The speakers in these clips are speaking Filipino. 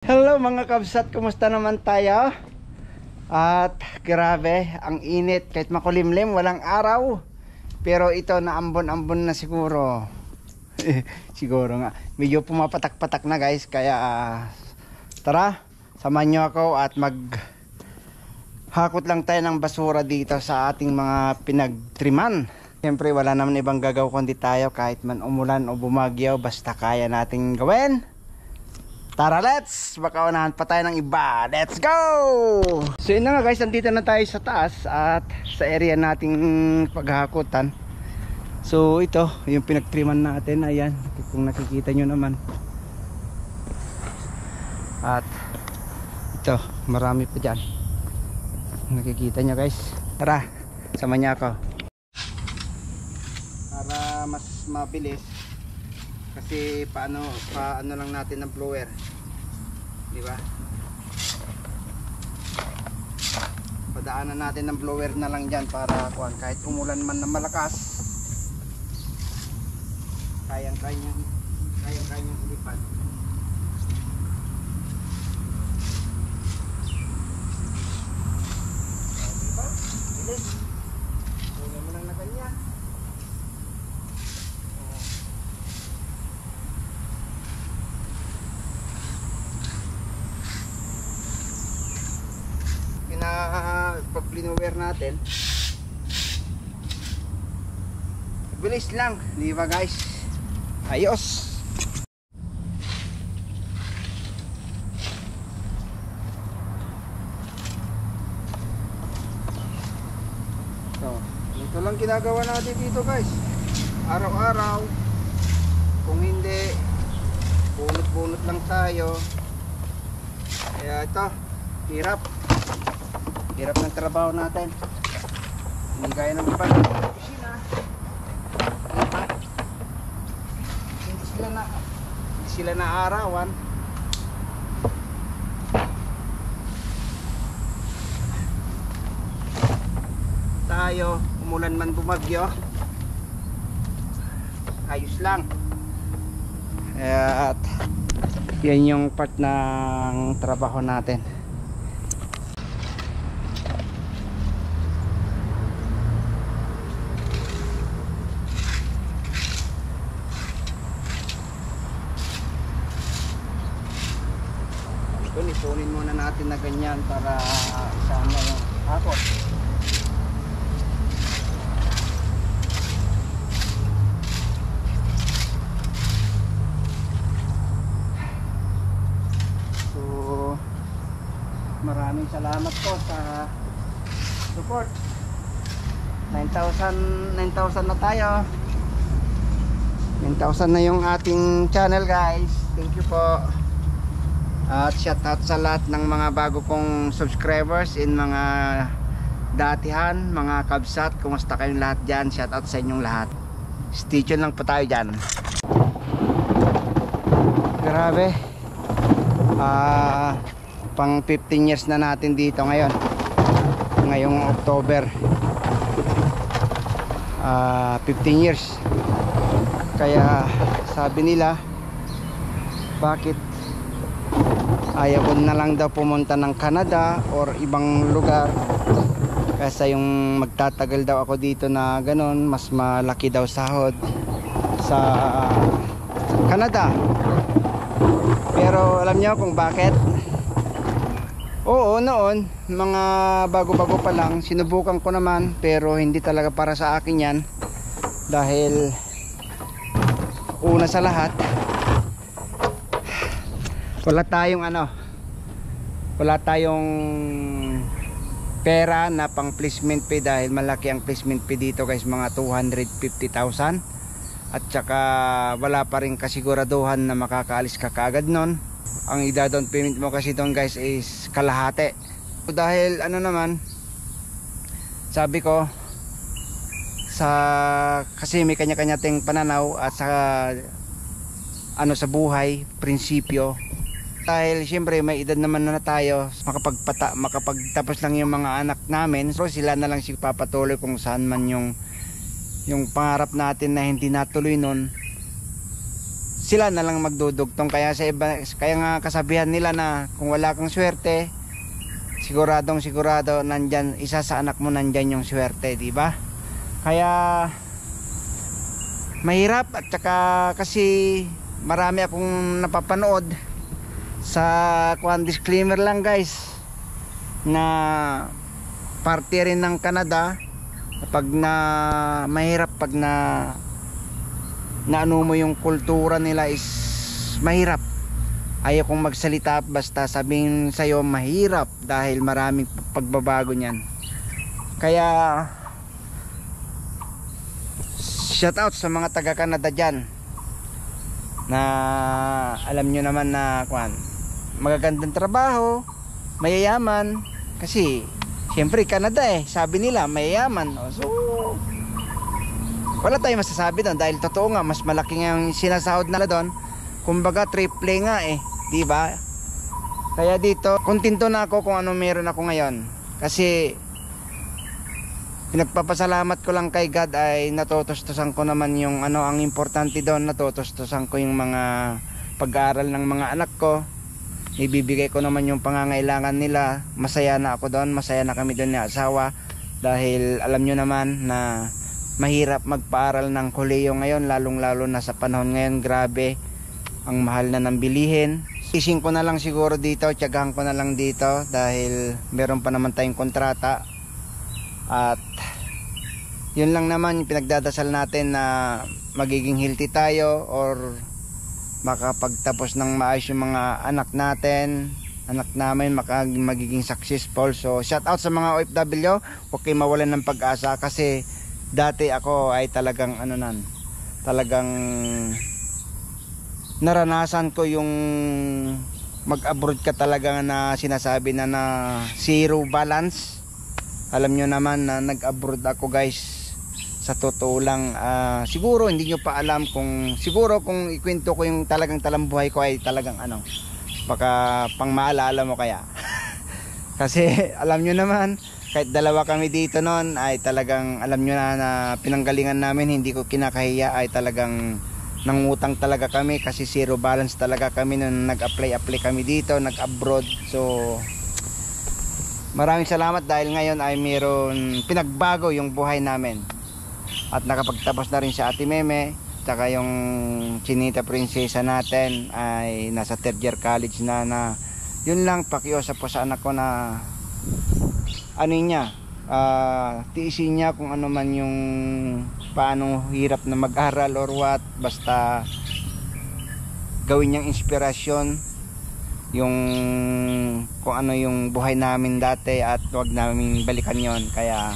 Hello mga kabsat, kumusta naman tayo? At grabe, ang init kahit makulimlim, walang araw. Pero ito naambon-ambon na siguro. Siguro nga, medyo pumapatak-patak na guys. Kaya tara, samahan nyo ako at maghakot lang tayo ng basura dito sa ating mga pinagtriman. Siyempre wala naman ibang gagaw kundi tayo, kahit man umulan o bumagyaw, basta kaya nating gawin. Tara, let's! Baka unahan pa tayo ng iba. Let's go! So yun na nga guys, nandito na tayo sa taas at sa area nating paghahakutan. So ito, yung pinagtriman natin. Ayan, kung nakikita nyo naman. At ito, marami pa dyan. Nakikita nyo guys. Tara, sama niya ako. Para mas mabilis. Kasi paano lang natin ng blower, di ba? Padaanan natin ng blower na lang diyan para kahit umulan man na malakas, kayang-kayang ilipan. Diba? Bilis. Kunin mo lang na ganyan. Pag blower natin, bilis lang, di ba guys? Ayos. So, ito lang ginagawa natin dito guys, araw-araw. Kung hindi, bunot-bunot lang tayo. Kaya ito, hirap ng trabaho natin. Hindi kaya ng iba ng opisina. Hindi sila na arawan. Tayo, umulan man bumagyo, ayos lang. At yan yung part ng trabaho natin. Ipunin muna natin na ganyan para isama yung hakot. So maraming salamat po sa support. 9,000 na tayo. 9,000 na yung ating channel guys. Thank you po. At shout out sa lahat ng mga bago kong subscribers in mga datihan, mga kabsat. Kumusta kayong lahat dyan? Shout out sa inyong lahat. Stay tuned lang po tayo dyan. Grabe, pang 15 years na natin dito ngayon. Ngayong October, 15 years. Kaya sabi nila, bakit ayaw ko na lang daw pumunta ng Canada or ibang lugar, kasi yung magtatagal daw ako dito na ganon, mas malaki daw sahod sa Canada. Pero alam niyo kung bakit? Oo, noon mga bago-bago pa lang sinubukan ko naman, pero hindi talaga para sa akin yan. Dahil una sa lahat, wala tayong pera na pang placement fee, dahil malaki ang placement fee dito guys, mga 250,000. At saka wala pa rin kasiguraduhan na makakaalis ka kaagad nun. Ang ida-down payment mo kasi doon guys is kalahati. Dahil naman, sabi ko, kasi may kanya-kanya ting pananaw at sa sa buhay, prinsipyo. Dahil siyempre may edad naman na tayo, makapagtapos lang yung mga anak namin, so sila na lang papatuloy kung saan man yung pangarap natin na hindi natuloy nun. sila na lang magdudugtong. Kaya sa iba, kaya nga kasabihan nila na kung wala kang swerte, siguradong sigurado nandyan, isa sa anak mo nandyan yung swerte, di ba? Kaya mahirap, at saka kasi marami akong napapanood sa disclaimer lang guys, na parte rin ng Canada, pag na mahirap, pag na ano mo yung kultura nila is mahirap. Ayaw kong magsalita basta sabihin sa'yo mahirap dahil maraming pagbabago niyan. Kaya shout out sa mga taga Canada dyan, na alam nyo naman na magagandang trabaho, mayayaman, kasi syempre Canada sabi nila mayayaman. So wala tayong masasabi doon dahil totoo nga, mas malaki nga yung sinasahod nila doon. Kumbaga triple nga di ba? Kaya dito kontento na ako kung ano meron ako ngayon, kasi pinagpapasalamat ko lang kay God ay natutustusan ko naman yung ang importante doon, natutustusan ko yung mga pag-aaral ng mga anak ko, ibibigay ko naman yung pangangailangan nila. Masaya na ako doon, masaya na kami doon ni asawa, dahil alam nyo naman na mahirap magpaaral ng koleyo ngayon, lalong lalo na sa panahon ngayon. Grabe ang mahal na ng bilihin. Ising ko na lang siguro dito, tiyagahan ko na lang dito dahil meron pa naman tayong kontrata. At yun lang naman yung pinagdadasal natin, na magiging healthy tayo or makapagtapos ng maayos yung mga anak namin, magiging successful. So shout out sa mga OFW, huwag kayo mawalan ng pag-asa, kasi dati ako ay talagang talagang naranasan ko yung mag-abroad ka talaga na sinasabi na zero balance. Alam nyo naman na nag-abroad ako guys, sa totoo lang. Siguro hindi nyo pa alam, kung ikwento ko yung talagang talambuhay ko ay talagang baka pang maalala mo kaya. Kasi alam nyo naman, kahit dalawa kami dito noon ay talagang alam nyo na pinanggalingan namin, hindi ko kinakahiya, ay talagang nangutang talaga kami, kasi zero balance talaga kami nung nag-apply kami dito, nag-abroad. So maraming salamat dahil ngayon ay mayroon pinagbago yung buhay namin, at nakapagtapos na rin si Ate Meme, tsaka yung Chinita Prinsesa natin ay nasa 3rd year college na. Yun lang, pakiusap po sa anak ko na tiisin niya kung ano man yung paano hirap na mag-aral or what, basta gawin niyang inspirasyon yung kung ano yung buhay namin dati, at huwag namin balikan yon. Kaya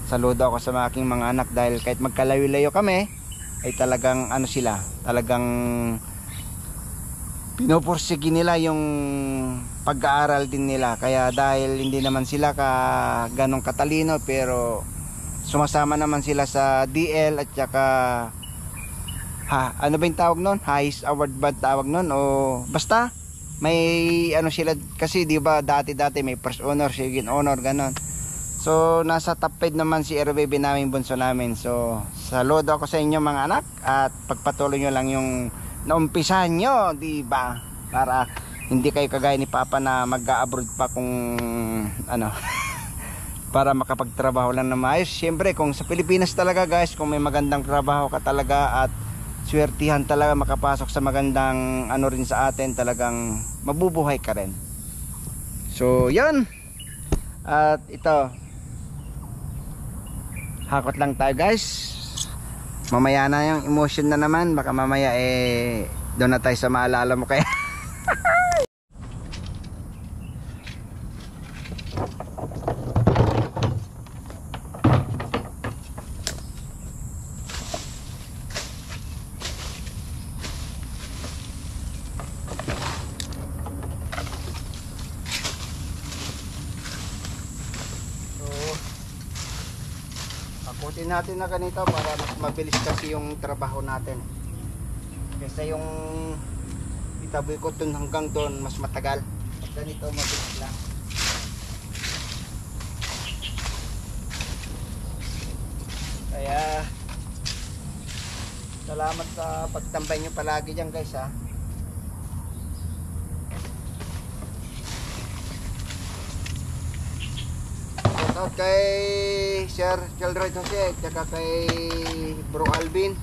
saludo ako sa aking mga anak, dahil kahit magkalayo-layo kami ay talagang talagang pinupursige nila yung pag-aaral din nila. Kaya dahil hindi naman sila ganong katalino, pero sumasama naman sila sa DL, at saka ano ba yung tawag nun? Highest award ba tawag nun? O basta may sila, kasi di ba dati may first honor, second honor, ganon. So nasa top 5 naman si RBB naming bunso namin. So saludo ako sa inyo mga anak, at pagpatuloy nyo lang yung naumpisahan nyo, di ba? Para hindi kayo kagaya ni Papa na mag-abroad pa kung para makapagtrabaho lang na maayos. Siyempre kung sa Pilipinas talaga guys, kung may magandang trabaho ka talaga at swertihan talaga makapasok sa magandang rin sa atin, talagang mabubuhay ka rin. So yun, at ito, hakot lang tayo guys. Mamaya na yung emotion na naman, baka mamaya doon na tayo sa maalala mo kaya. Akutin natin na ganito para mas mabilis kasi yung trabaho natin. Kaysa yung itaboy ko dun hanggang doon, mas matagal. Ganito mabilis lang. Kaya Salamat sa pagtambay nyo palagi dyan guys ha. Shoutout kay Sir Childred Jose, tsaka kay Bro Alvin,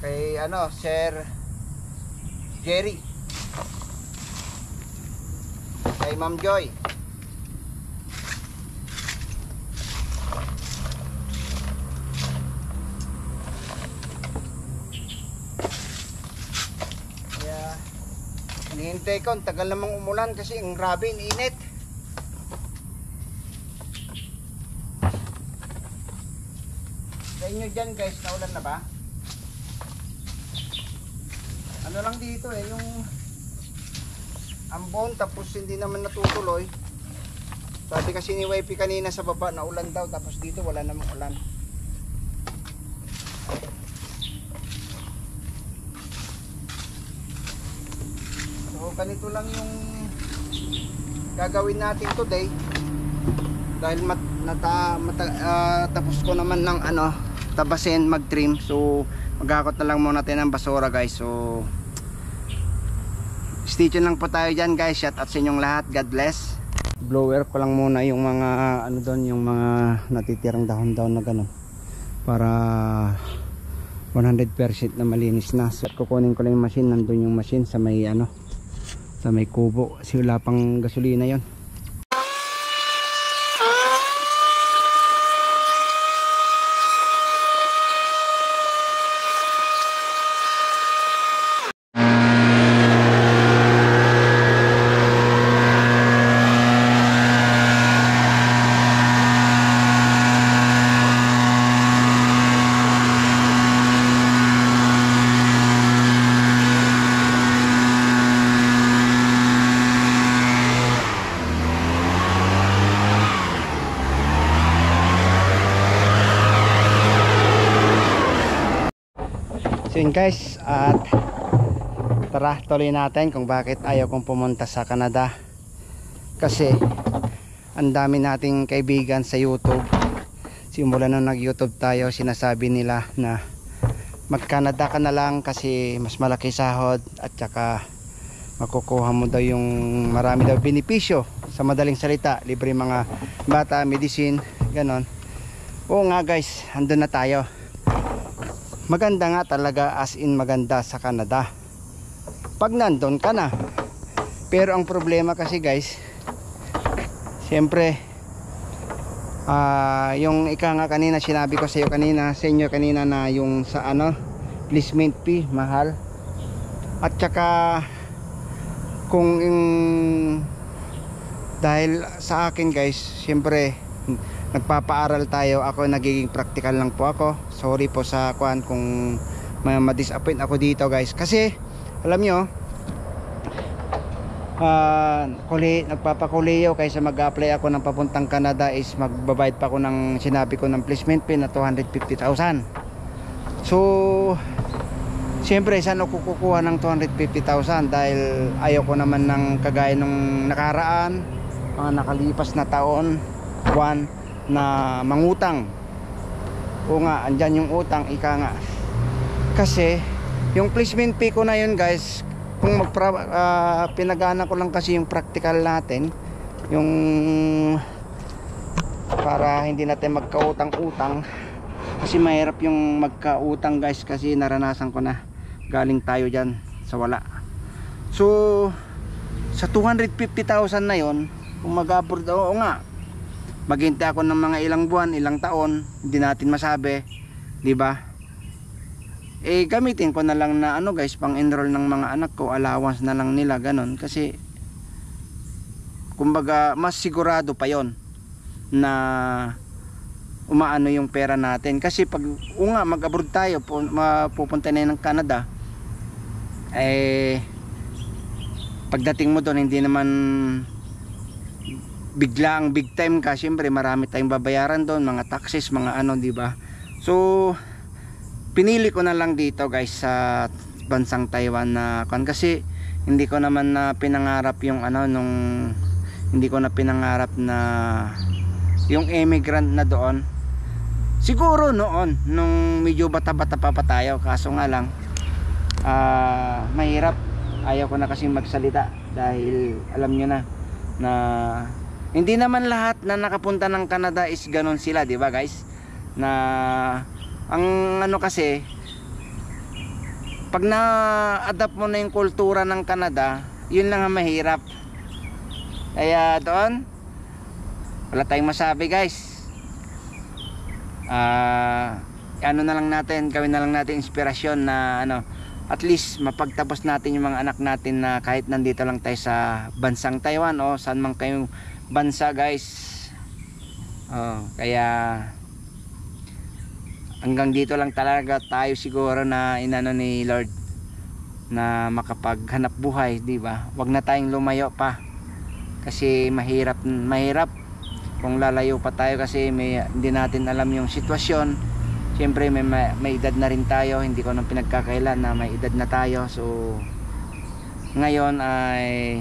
kay ano, Sir Jerry, kay Ma'am Joy. Hinihintay ko, tagal namang umulan kasi ang grabe, init. Sa inyo dyan guys, naulan na ba? Ano lang dito yung ambon, tapos hindi naman natutuloy. Sabi kasi ni Wifey kanina sa baba, naulan daw, tapos dito wala namang ulan. So ganito lang yung gagawin natin today dahil tapos ko naman ng tabasin, mag-trim. So maghakot na lang muna tayo ng basura guys. So stay tuned lang po tayo dyan guys. Shout out sa inyong lahat, God bless. Blower ko lang muna yung mga yung mga natitirang dahon-dahon na gano'n para 100% na malinis na. So kukunin ko lang yung machine, nandun yung machine sa may sa may kubo kasi wala pang gasolina yon. So yun guys, at tara tuloy natin kung bakit ayaw kong pumunta sa Canada. Kasi ang dami nating kaibigan sa YouTube. Simula nung nag YouTube tayo, sinasabi nila na mag Canada ka na lang kasi mas malaki sahod at saka makukuha mo daw yung marami daw benepisyo. Sa madaling salita, libre mga bata, medicine, ganon. Oo nga guys, andun na tayo. Maganda nga talaga, as in maganda sa Canada pag nandun ka na. Pero ang problema kasi guys, siyempre yung ika nga kanina, sinabi ko sa iyo kanina, sa inyo kanina, na yung sa placement fee mahal. At saka kung dahil sa akin guys, siyempre nagpapaaral tayo, ako nagiging practical lang po ako. Sorry po sa kung ma-disappoint ako dito guys, kasi alam nyo, nagpapakuliyo kaysa mag-apply ako ng papuntang Canada is magbabayad pa ako ng, sinabi ko, ng placement fee na 250,000. So siyempre saan ako kukuha ng 250,000 dahil ayaw ko naman ng kagaya nung nakaraan, mga nakalipas na taon, buwan, na mangutang. O nga, andyan yung utang, ika nga. Kasi yung placement fee ko na yun guys, kung pinagana ko lang kasi yung practical natin, yung para hindi natin magkautang-utang, kasi mahirap yung magkautang guys, kasi naranasan ko na, galing tayo dyan sa wala. So sa 250,000 na yon, kung mag-abroad, oo nga, maghintay ako ng mga ilang buwan, ilang taon, hindi natin masabi, di ba? Gamitin ko na lang na guys, pang enroll ng mga anak ko, allowance na lang nila, ganon. Kasi kumbaga mas sigurado pa yon na umaano yung pera natin. Kasi pag mag-abroad tayo, pupunta na ng Canada, pagdating mo doon, hindi naman bigla ang big time ka, syempre marami tayong babayaran doon, mga taxes, mga di ba? So pinili ko na lang dito guys sa bansang Taiwan na kasi hindi ko naman na pinangarap yung hindi ko na pinangarap na yung immigrant na doon. Siguro noon nung medyo bata-bata pa tayo, kaso nga lang mahirap. Ayaw ko na kasing magsalita dahil alam nyo na hindi naman lahat na nakapunta ng Canada is ganon sila, di ba guys? Na ang ano kasi, pag na-adapt mo na yung kultura ng Canada, yun lang ang mahirap. Kaya doon wala tayong masabi guys. Ano na lang natin, gawin na lang natin inspirasyon na at least mapagtapos natin yung mga anak natin na kahit nandito lang tayo sa bansang Taiwan o saan man kayong bansa guys. Kaya hanggang dito lang talaga tayo siguro na inano ni Lord na makapaghanap buhay, di ba? Wag na tayong lumayo pa kasi mahirap kung lalayo pa tayo kasi hindi natin alam yung sitwasyon. Siyempre may edad na rin tayo, hindi ko nang pinagkakailan na may edad na tayo. So ngayon ay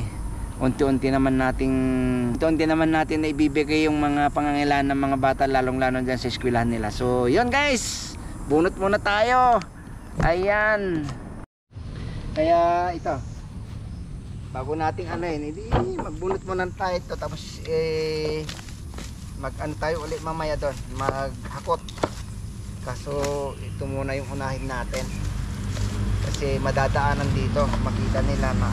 unti-unti naman natin na ibibigay yung mga pangangailangan ng mga bata, lalong-lalo dyan sa eskwelahan nila. So yun guys, bunot muna tayo. Ayan. Kaya ito, bago nating hindi magbunot muna tayo ito, tapos tayo ulit mamaya doon, maghakot. Kaso ito muna yung unahin natin kasi madadaanan dito, makita nila na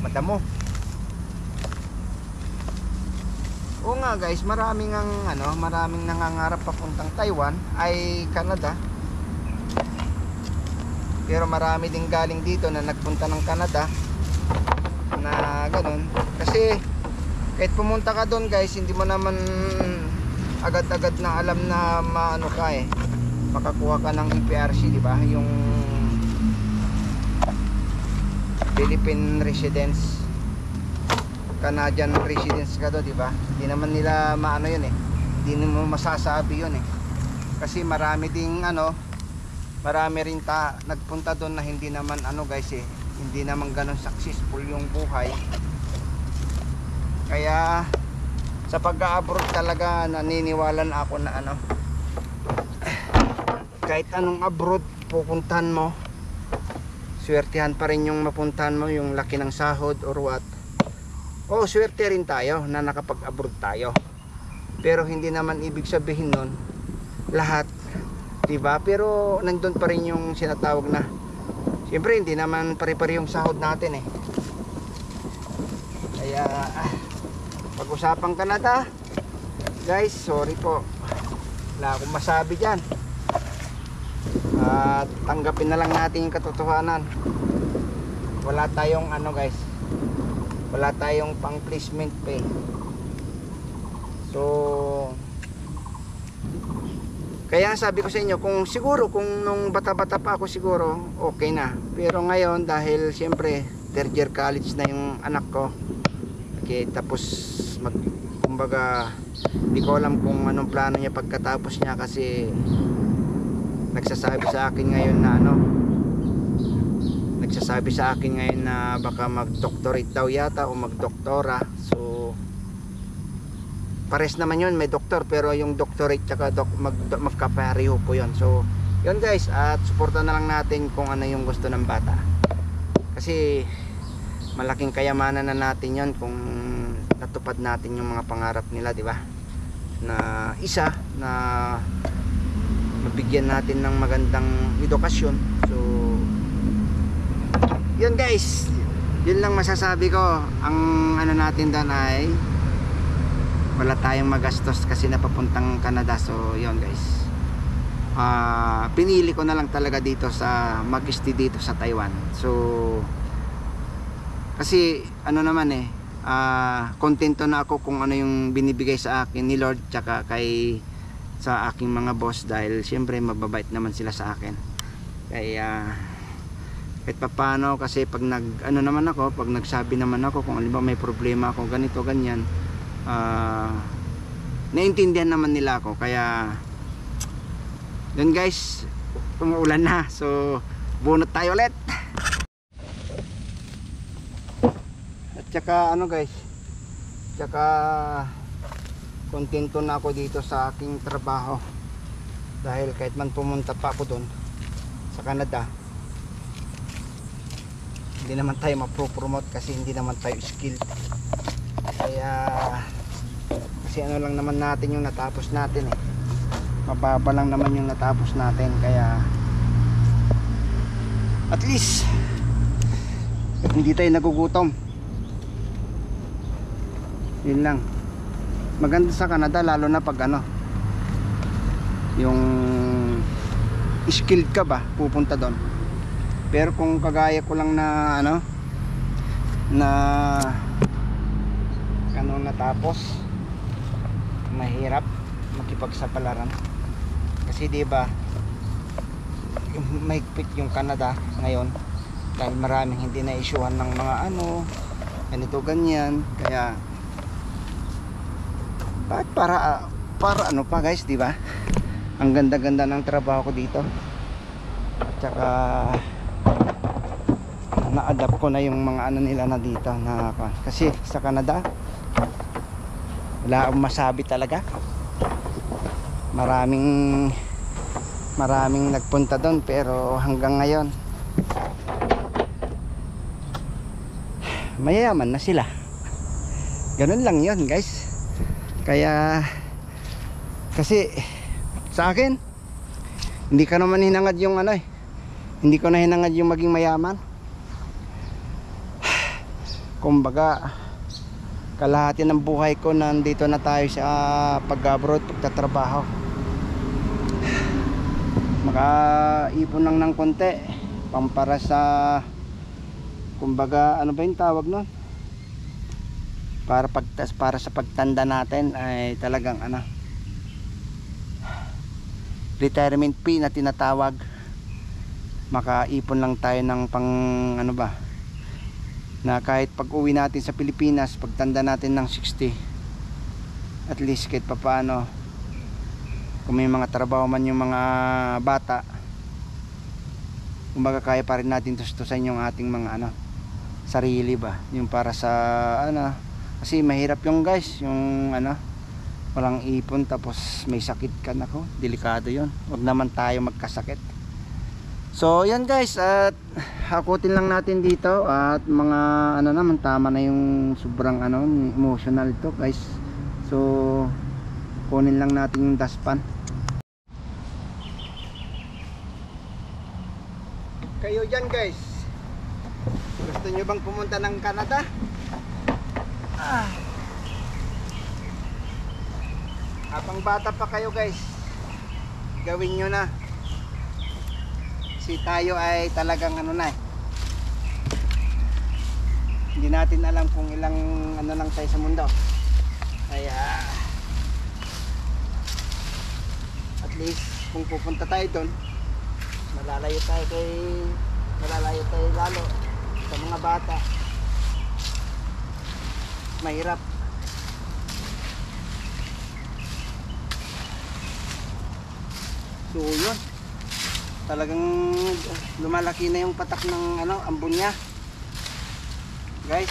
madamo. Oo nga guys, maraming nangangarap papuntang Taiwan ay Canada. Pero marami din galing dito na nagpunta ng Canada na ganun. Kasi kahit pumunta ka doon guys, hindi mo naman agad-agad na alam na makakuha ka ng EPRC, di ba? Yung Philippine residence, Canadian residence ka do, di ba? Hindi naman nila yun eh. Hindi mo masasabi yun eh. Kasi marami rin nagpunta doon na hindi naman guys eh. Hindi naman ganun successful yung buhay. Kaya sa pag-abroad talaga naniniwala na ako na kahit anong abroad pupuntahan mo, swertihan pa rin yung mapuntahan mo, yung laki ng sahod or what. Swerte rin tayo na nakapag-abroad tayo. Pero hindi naman ibig sabihin nun lahat, diba? Pero nandun pa rin yung sinatawag na, siyempre hindi naman pare-pare yung sahod natin eh. Kaya pag-usapang Canada guys, sorry po, wala akong masabi dyan. At tanggapin na lang natin yung katotohanan. Wala tayong guys, wala tayong pang placement pay. So kaya sabi ko sa inyo, kung nung bata-bata pa ako siguro okay na. Pero ngayon dahil siyempre third year college na yung anak ko, okay, tapos kumbaga hindi ko alam kung anong plano niya pagkatapos niya, kasi nagsasabi sa akin ngayon na baka mag-doctorate daw yata o mag-doktora. So pares naman yun, may doktor, pero yung doctorate tsaka magkapareho po yun. So yun guys, at suporta na lang natin kung ano yung gusto ng bata, kasi malaking kayamanan na natin yon kung natupad natin yung mga pangarap nila, di ba? Na isa na mabigyan natin ng magandang edukasyon. So yun guys, yun lang masasabi ko. Ang natin doon ay wala tayong magastos kasi napapuntang Canada. So yun guys, pinili ko na lang talaga dito sa mag-stay dito sa Taiwan. So kasi kontento na ako kung ano yung binibigay sa akin ni Lord tsaka sa aking mga boss, dahil siyempre mababait naman sila sa akin. Kaya kahit papaano, kasi pag pag nagsabi naman ako kung halimbawa may problema ako ganito ganyan, naiintindihan naman nila ako. Kaya yun guys, umuulan na, so bunot tayo ulit. At saka guys, Tsaka kontento na ako dito sa aking trabaho. Dahil kahit man pumunta pa ako doon sa Canada, hindi naman tayo ma-promote kasi hindi naman tayo skilled. Kaya kasi ano lang naman natin yung natapos natin eh. Mababa lang naman yung natapos natin, kaya at least hindi tayo nagugutom. Yun lang. Maganda sa Canada lalo na pag ano, yung skilled ka ba pupunta doon. Pero kung kagaya ko lang na ano, na kanong natapos, mahirap makipagsapalaran kasi di ba mahigpit yung Canada ngayon dahil maraming hindi na isyuhan ng mga ano ganito ganyan. Kaya para ano pa guys, di ba? Ang ganda-ganda ng trabaho ko dito. At saka na-adapt ko na yung mga ano nila na dito na kasi sa Canada wala akong masabi talaga. Maraming nagpunta doon pero hanggang ngayon mayayaman na sila. Ganun lang yun guys. Kaya kasi sa akin hindi ka naman hinangad yung ano eh, hindi ko na hinangad yung maging mayaman. Kumbaga kalahati ng buhay ko nandito na tayo sa pag-abroad, pagtatrabaho. Makaipon lang ng konti pampara sa kumbaga ano ba yung tawag nun, para sa pagtanda natin ay talagang ano, retirement fee na tinatawag. Makaipon lang tayo ng pang ano ba, na kahit pag uwi natin sa Pilipinas, pagtanda natin ng 60, at least kahit papaano kung may mga trabaho man yung mga bata, kumbaga kaya pa rin natin tustusan yung ating mga ano, sarili ba, yung para sa ano. Kasi mahirap yung guys, yung ano, walang ipon tapos may sakit ka, nako, delikado yun. Huwag naman tayo magkasakit. So yan guys, at hakutin lang natin dito at mga ano naman, tama na yung sobrang ano, emotional to guys. So kunin lang natin yung dustpan. Kayo dyan guys, gusto nyo bang pumunta ng Canada? Habang bata pa kayo guys, gawin nyo na. Si tayo ay talagang ano na eh, hindi natin alam kung ilang ano lang tayo sa mundo. Kaya at least kung pupunta tayo doon, malalayo tayo lalo sa mga bata. Mahirap. So yun, talagang lumalaki na yung patak ng ano, ambon niya guys.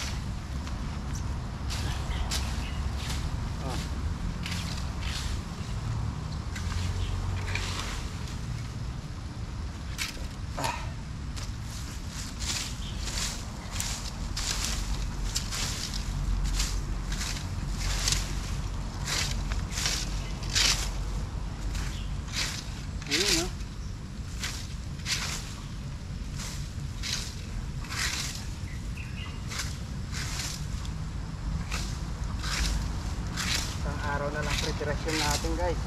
Ayun, no? Isang araw na lang preparasyon natin guys.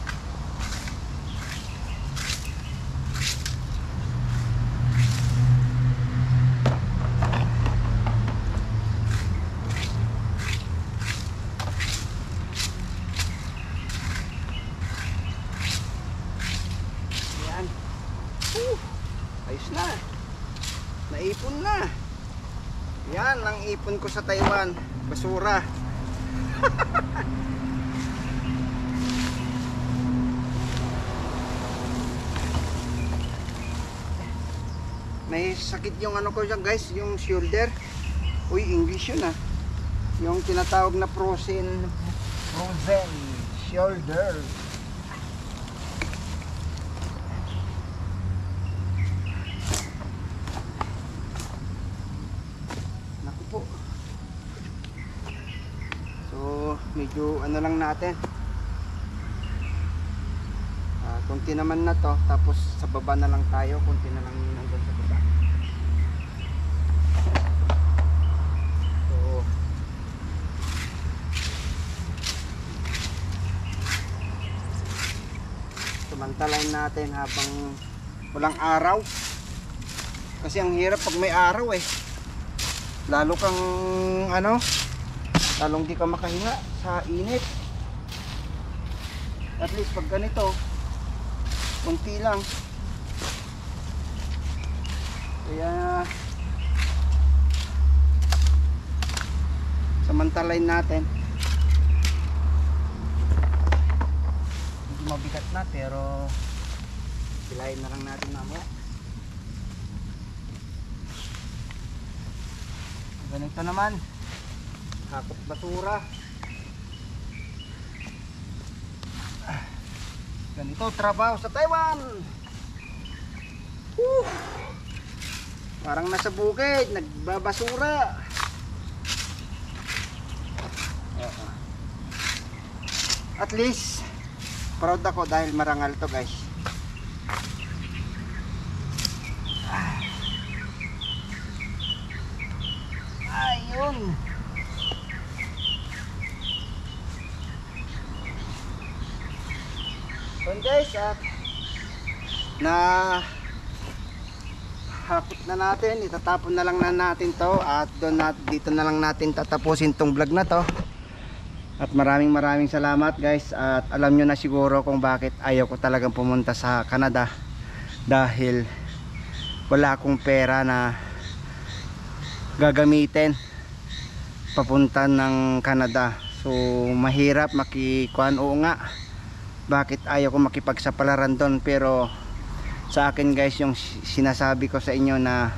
Ayos na, naipon na. Yan ang ipon ko sa Taiwan, basura. May sakit yung ano ko dyan guys, yung shoulder. Uy, English yun ah. yung tinatawag na frozen shoulder. Naku po. So medyo ano lang natin, kunti naman na to, tapos sa baba na lang tayo, kunti na lang nandun sa baba. So samantalain natin habang walang araw, kasi ang hirap pag may araw eh, lalo kang ano, lalong di ka makahinga sa init. At least pag ganito kunti lang, kaya samantalain natin. Hindi mabigat na, pero silayin na lang natin mamaya. Ganito naman, hakot basura. Ganito trabaho sa Taiwan. Parang nasa bukid, nagbabasura. At least proud ako dahil marangal to, guys. Ayun. So guys, na hakot na natin, itatapon na lang natin to, at dito na lang natin tatapusin tong vlog na to. At maraming salamat, guys. At alam nyo na siguro kung bakit ayaw ko talagang pumunta sa Canada, dahil wala akong pera na gagamitin papunta ng Canada. So mahirap makikuan. Oo nga, bakit ayaw ko makipagsapalaran doon, pero sa akin, guys, yung sinasabi ko sa inyo na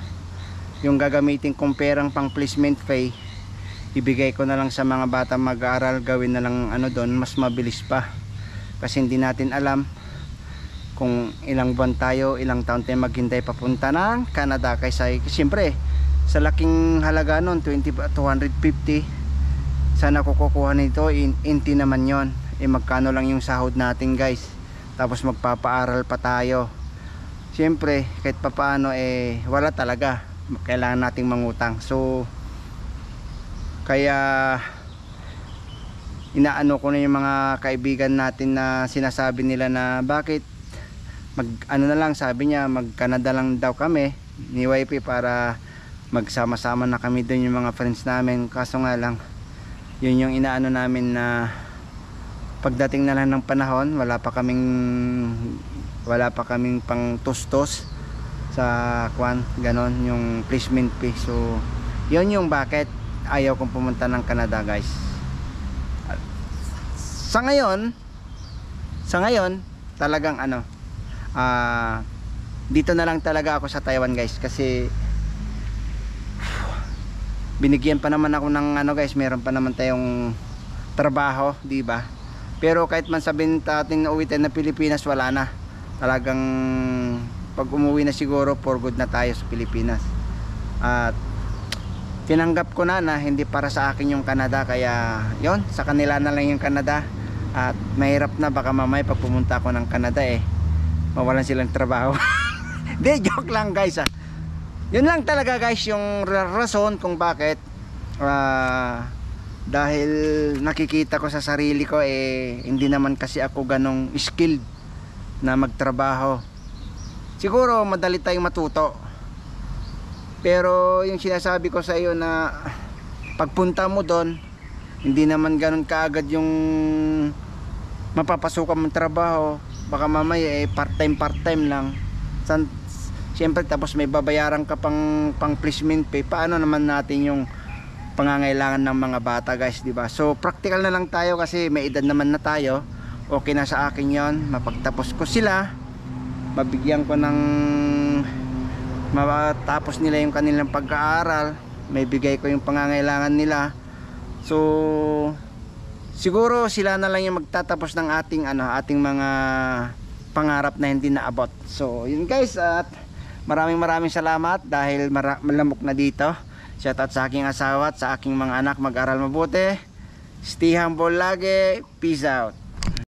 yung gagamitin kong perang pang placement fee, ibigay ko na lang sa mga bata mag-aaral, gawin na lang ano doon, mas mabilis pa. Kasi hindi natin alam kung ilang buwan tayo, ilang taon tayo maghintay papunta ng Canada. Kaysa siyempre sa laking halaga nun, 250, sana kukuha nito, inti naman yon. Magkano lang yung sahod natin, guys, tapos magpapaaral pa tayo. Siyempre kahit papaano wala talaga, kailangan nating mangutang. So kaya inaano ko na yung mga kaibigan natin na sinasabi nila na bakit ano na lang, sabi niya mag Canada lang daw kami ni YP para magsama-sama na kami doon yung mga friends namin. Kaso nga lang, yun yung inaano namin na pagdating na lang ng panahon, wala pa kaming pang tustos sa kwan, ganon yung placement fee. So yun yung bakit ayaw kong pumunta ng Canada, guys. Sa ngayon talagang ano, dito na lang talaga ako sa Taiwan, guys, kasi binigyan pa naman ako ng ano, guys, meron pa naman tayong trabaho, di ba? Pero kahit man sabihin natin na uwi tayo na Pilipinas, wala na. Talagang pag umuwi na siguro, for good na tayo sa Pilipinas. At tinanggap ko na hindi para sa akin yung Canada, kaya yon, sa kanila na lang yung Canada. At mahirap na, baka mamaya pag pumunta ako ng Canada mawalan silang trabaho. Di, joke lang, guys. Yun lang talaga, guys, yung rason kung bakit. Dahil nakikita ko sa sarili ko hindi naman kasi ako ganong skilled na magtrabaho. Siguro madali tayong matuto, pero yung sinasabi ko sa iyo na pagpunta mo doon, hindi naman ganon kaagad yung mapapasukan mong trabaho. Baka mamaya part time lang. Siyempre tapos may babayaran ka pang placement pay. Paano naman natin yung pangangailangan ng mga bata, guys, di ba? So practical na lang tayo kasi may edad naman na tayo. Okay na sa akin yon, mapagtapos ko sila, mabigyan ko ng matapos nila yung kanilang pag-aaral, may bigay ko yung pangangailangan nila. So siguro sila na lang yung magtatapos ng ating mga pangarap na hindi naabot. So yun guys, at maraming salamat dahil malamok na dito. Shout out sa aking asawa at sa aking mga anak, mag-aral mabuti. Stay humble lagi. Peace out.